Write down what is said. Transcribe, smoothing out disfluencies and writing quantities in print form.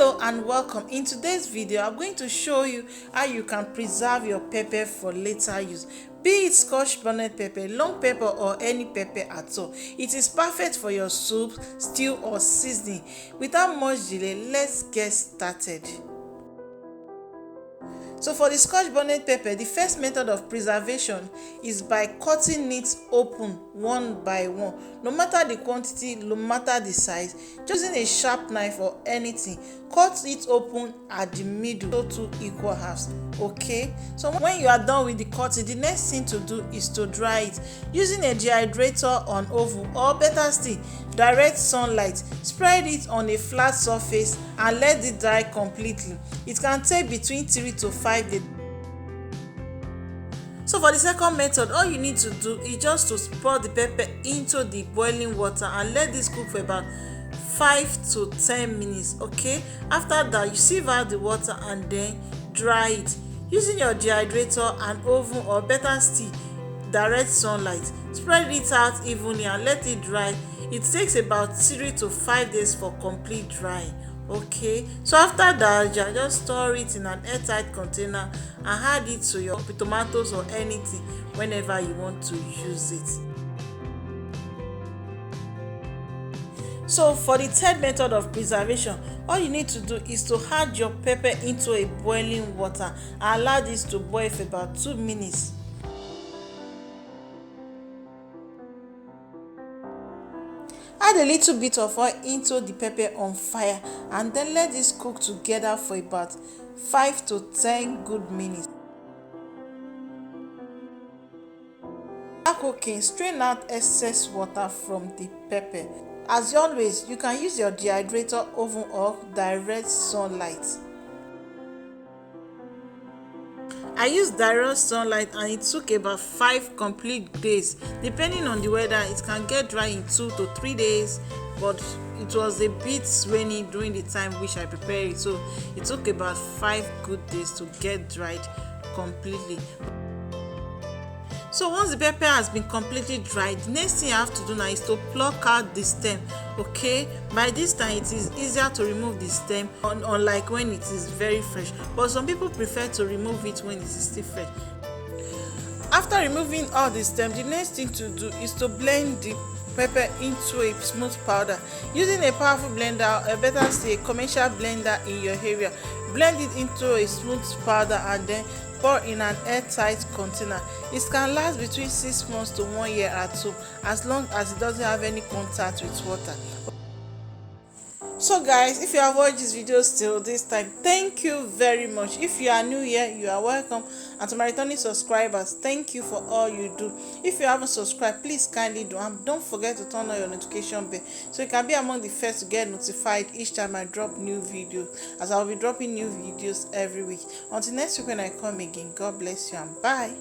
Hello and welcome. In today's video I'm going to show you how you can preserve your pepper for later use, be it scotch bonnet pepper, long pepper or any pepper at all. It is perfect for your soup, stew or seasoning. Without much delay, let's get started. So for the scotch bonnet pepper, the first method of preservation is by cutting it open one by one. No matter the quantity, no matter the size, just using a sharp knife or anything, cut it open at the middle, so 2 equal halves. Okay, so when you are done with the cutting, the next thing to do is to dry it using a dehydrator on oven, or better still, direct sunlight. Spread it on a flat surface and let it dry completely. It can take between 3 to 5 days. So for the second method, all you need to do is just to pour the pepper into the boiling water and let this cook for about 5 to 10 minutes. Okay, after that you sieve out the water and then dry it using your dehydrator and oven, or better still, direct sunlight. Spread it out evenly and let it dry. It takes about 3 to 5 days for complete drying. Okay, so after that, just store it in an airtight container and add it to your tomatoes or anything whenever you want to use it. So for the third method of preservation, all you need to do is to add your pepper into a boiling water and allow this to boil for about 2 minutes. Add a little bit of oil into the pepper on fire and then let this cook together for about 5 to 10 good minutes. After cooking, strain out excess water from the pepper. As always, you can use your dehydrator, oven or direct sunlight. I used direct sunlight and it took about 5 complete days. Depending on the weather, it can get dry in 2 to 3 days, but it was a bit rainy during the time which I prepared it, so it took about 5 good days to get dried completely. So once the pepper has been completely dried, the next thing you have to do now is to pluck out the stem. Okay, by this time it is easier to remove the stem, unlike when it is very fresh, but some people prefer to remove it when it is still fresh. After removing all the stem, the next thing to do is to blend the pepper into a smooth powder using a powerful blender, or better say a commercial blender in your area. Blend it into a smooth powder and then pour in an airtight container. It can last between 6 months to 1 year at home, as long as it doesn't have any contact with water. So guys, if you have watched this video till this time, thank you very much. If you are new here, you are welcome, and to my returning subscribers, thank you for all you do. If you haven't subscribed, please kindly do, and don't forget to turn on your notification bell so you can be among the first to get notified each time I drop new videos, as I will be dropping new videos every week. Until next week when I come again, God bless you and bye.